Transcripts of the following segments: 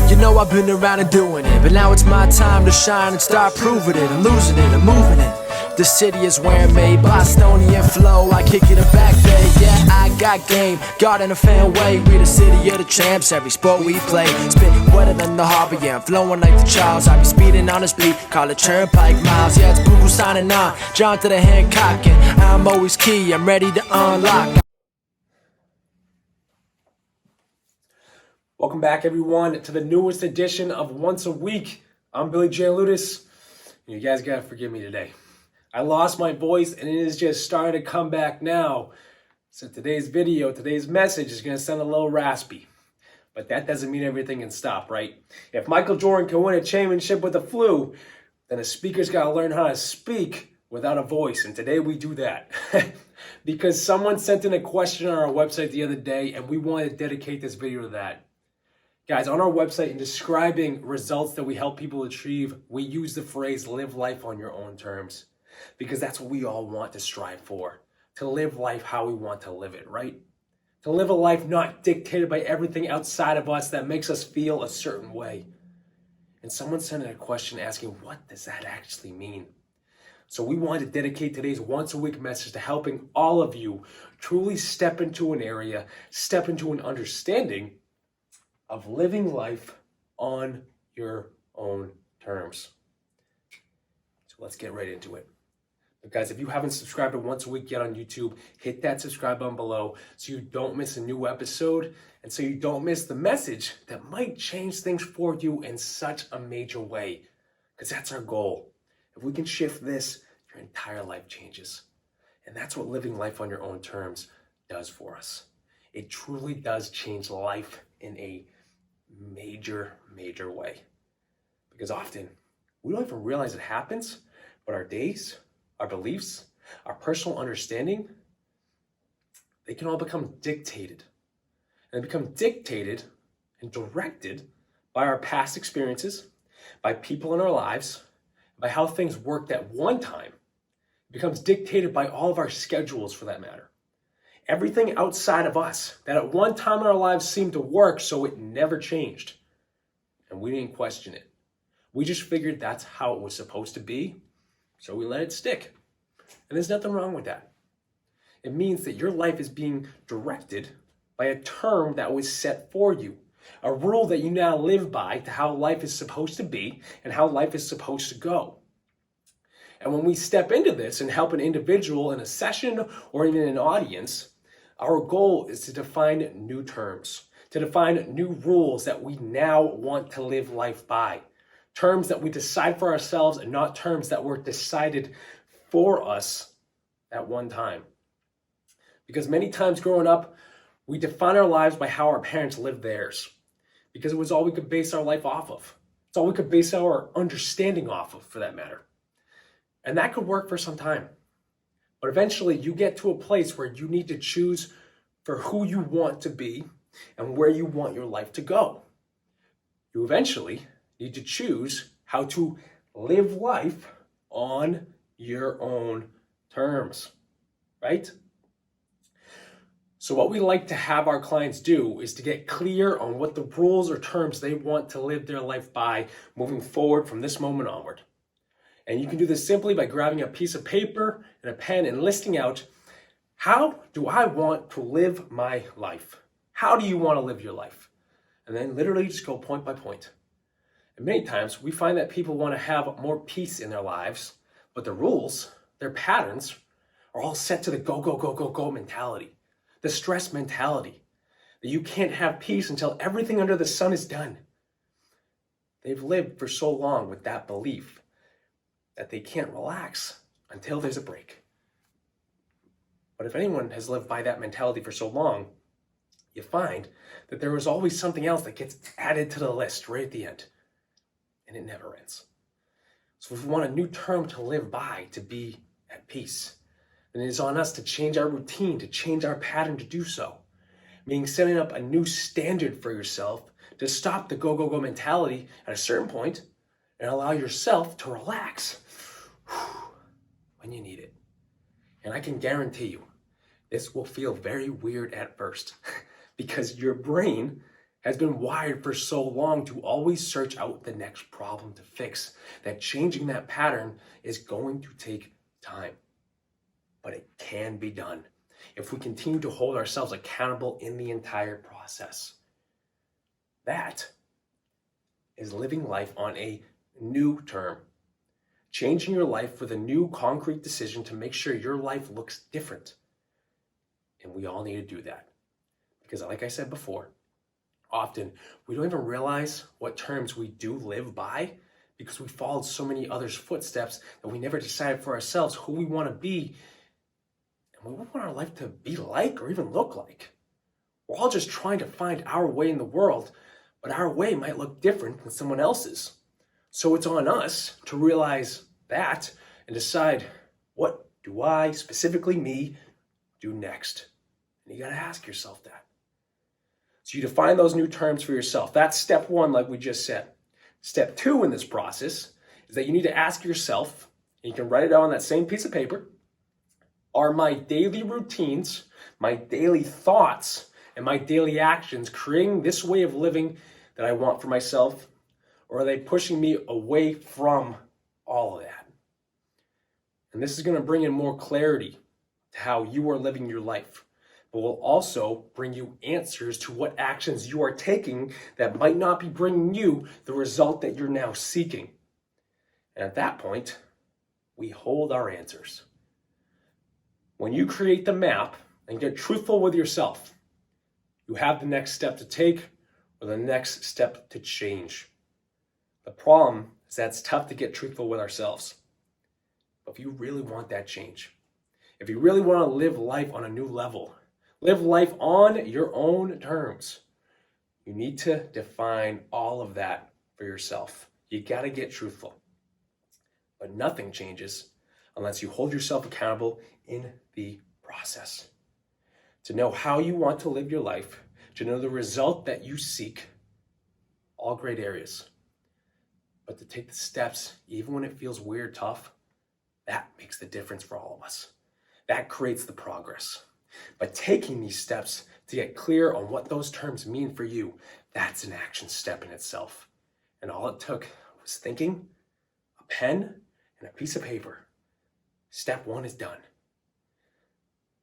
You know I've been around and doing it, but now it's my time to shine and start proving it. I'm losing it, I'm moving it. The city is where I'm made, Bostonian flow, I kick it a back day. Yeah, I got game, got in a fan way. We the city of the champs, every sport we play. Spit wetter than the harbor, yeah, I'm flowing like the Charles. I be speeding on this beat, call it turnpike miles. Yeah, it's Google signing on, John to the Hancock, and I'm always key, I'm ready to unlock. Welcome back, everyone, to the newest edition of Once a Week. I'm Billy J. Ludis, and you guys gotta forgive me today. I lost my voice, and it is just starting to come back now. So today's video, today's message is gonna sound a little raspy, but that doesn't mean everything can stop, right? If Michael Jordan can win a championship with the flu, then a speaker's gotta learn how to speak without a voice, and today we do that. Because someone sent in a question on our website the other day, and we want to dedicate this video to that. Guys, on our website, in describing results that we help people achieve, we use the phrase, live life on your own terms. Because that's what we all want to strive for. To live life how we want to live it, right? To live a life not dictated by everything outside of us that makes us feel a certain way. And someone sent in a question asking, what does that actually mean? So we wanted to dedicate today's once a week message to helping all of you truly step into an area, step into an understanding of living life on your own terms. So let's get right into it. But guys, if you haven't subscribed to Once a Week yet on YouTube, hit that subscribe button below so you don't miss a new episode and so you don't miss the message that might change things for you in such a major way. Because that's our goal. If we can shift this, your entire life changes. And that's what living life on your own terms does for us. It truly does change life in a major way. Because often we don't even realize it happens, but our days, our beliefs, our personal understanding, they can all become dictated. And they become dictated and directed by our past experiences, by people in our lives, by how things worked at one time. It becomes dictated by all of our schedules, for that matter. Everything outside of us that at one time in our lives seemed to work, so it never changed. And we didn't question it. We just figured that's how it was supposed to be, so we let it stick. And there's nothing wrong with that. It means that your life is being directed by a term that was set for you, a rule that you now live by to how life is supposed to be and how life is supposed to go. And when we step into this and help an individual in a session or even an audience, our goal is to define new terms, to define new rules that we now want to live life by. Terms that we decide for ourselves and not terms that were decided for us at one time. Because many times growing up, we define our lives by how our parents lived theirs. Because it was all we could base our life off of. It's all we could base our understanding off of, for that matter. And that could work for some time. But eventually you get to a place where you need to choose for who you want to be and where you want your life to go. You eventually need to choose how to live life on your own terms, right? So what we like to have our clients do is to get clear on what the rules or terms they want to live their life by moving forward from this moment onward. And you can do this simply by grabbing a piece of paper and a pen and listing out, how do I want to live my life? How do you want to live your life? And then literally just go point by point. And many times we find that people want to have more peace in their lives, but the rules, their patterns, are all set to the go mentality, the stress mentality, that you can't have peace until everything under the sun is done. They've lived for so long with that belief that they can't relax until there's a break. But if anyone has lived by that mentality for so long, you find that there is always something else that gets added to the list right at the end. And it never ends. So if we want a new term to live by, to be at peace, then it is on us to change our routine, to change our pattern to do so. Meaning setting up a new standard for yourself to stop the go mentality at a certain point and allow yourself to relax when you need it. And I can guarantee you, this will feel very weird at first because your brain has been wired for so long to always search out the next problem to fix, that changing that pattern is going to take time. But it can be done if we continue to hold ourselves accountable in the entire process. That is living life on a new term. Changing your life with a new concrete decision to make sure your life looks different. And we all need to do that. Because like I said before, often we don't even realize what terms we do live by because we followed so many others' footsteps that we never decided for ourselves who we want to be and what we want our life to be like or even look like. We're all just trying to find our way in the world, but our way might look different than someone else's. So it's on us to realize that and decide, what do I, specifically me, do next? And you got to ask yourself that. So you define those new terms for yourself. That's step one, like we just said. Step two in this process is that you need to ask yourself, and you can write it out on that same piece of paper, are my daily routines, my daily thoughts, and my daily actions creating this way of living that I want for myself? Or are they pushing me away from all of that? And this is going to bring in more clarity to how you are living your life, but will also bring you answers to what actions you are taking that might not be bringing you the result that you're now seeking. And at that point, we hold our answers. When you create the map and get truthful with yourself, you have the next step to take or the next step to change. The problem is that it's tough to get truthful with ourselves. But if you really want that change, if you really want to live life on a new level, live life on your own terms, you need to define all of that for yourself. You got to get truthful. But nothing changes unless you hold yourself accountable in the process. To know how you want to live your life, to know the result that you seek, all great areas. But to take the steps, even when it feels weird, tough, that makes the difference for all of us. That creates the progress. But taking these steps to get clear on what those terms mean for you, that's an action step in itself. And all it took was thinking, a pen, and a piece of paper. Step one is done.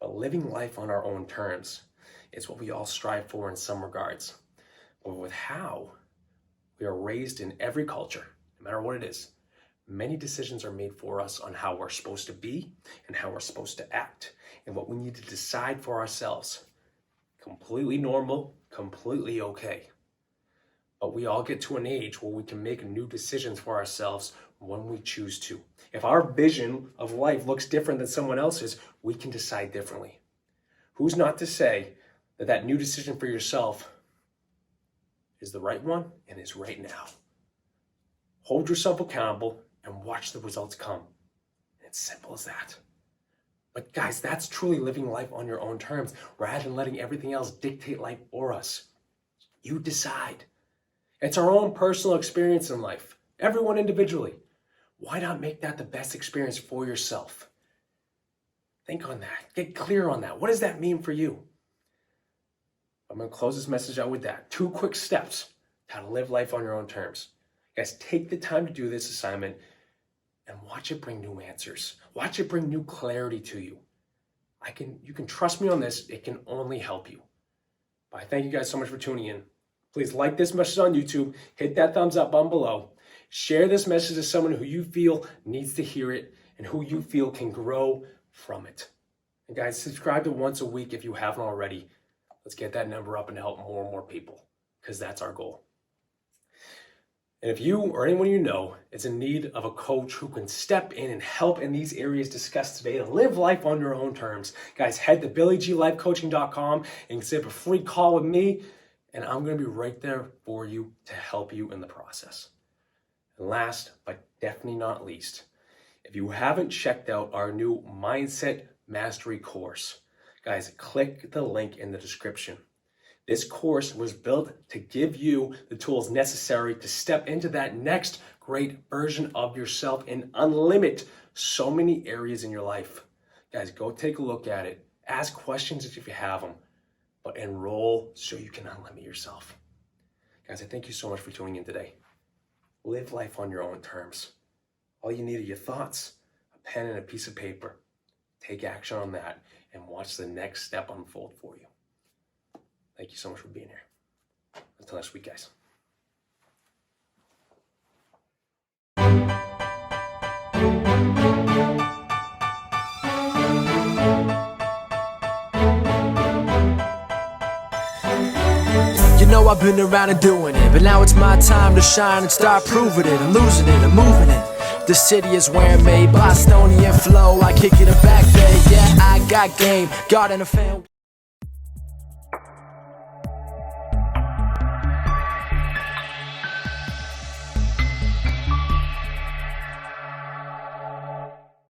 But living life on our own terms is what we all strive for in some regards. But with how we are raised in every culture, no matter what it is, many decisions are made for us on how we're supposed to be and how we're supposed to act and what we need to decide for ourselves. Completely normal, completely okay. But we all get to an age where we can make new decisions for ourselves when we choose to. If our vision of life looks different than someone else's, we can decide differently. Who's not to say that that new decision for yourself is the right one and is right now? Hold yourself accountable and watch the results come. It's simple as that. But guys, that's truly living life on your own terms rather than letting everything else dictate life for us. You decide. It's our own personal experience in life, everyone individually. Why not make that the best experience for yourself? Think on that. Get clear on that. What does that mean for you? I'm going to close this message out with that. 2 quick steps to how to live life on your own terms. Guys, take the time to do this assignment and watch it bring new answers. Watch it bring new clarity to you. You can trust me on this. It can only help you. But I thank you guys so much for tuning in. Please like this message on YouTube. Hit that thumbs up button below. Share this message to someone who you feel needs to hear it and who you feel can grow from it. And guys, subscribe to Once a Week if you haven't already. Let's get that number up and help more and more people, because that's our goal. And if you or anyone you know is in need of a coach who can step in and help in these areas discussed today to live life on your own terms, guys, head to BillyGLifeCoaching.com and set up a free call with me, and I'm going to be right there for you to help you in the process. And last, but definitely not least, if you haven't checked out our new Mindset Mastery course, guys, click the link in the description. This course was built to give you the tools necessary to step into that next great version of yourself and unlimit so many areas in your life. Guys, go take a look at it. Ask questions if you have them, but enroll so you can unlimit yourself. Guys, I thank you so much for tuning in today. Live life on your own terms. All you need are your thoughts, a pen and a piece of paper. Take action on that and watch the next step unfold for you. Thank you so much for being here. Until next week, guys. You know I've been around and doing it, but now it's my time to shine and start proving it. I'm losing it, I'm moving it. The city is where I'm made, Bostonian flow, I kick it back there. Yeah, I got game, God and a fan.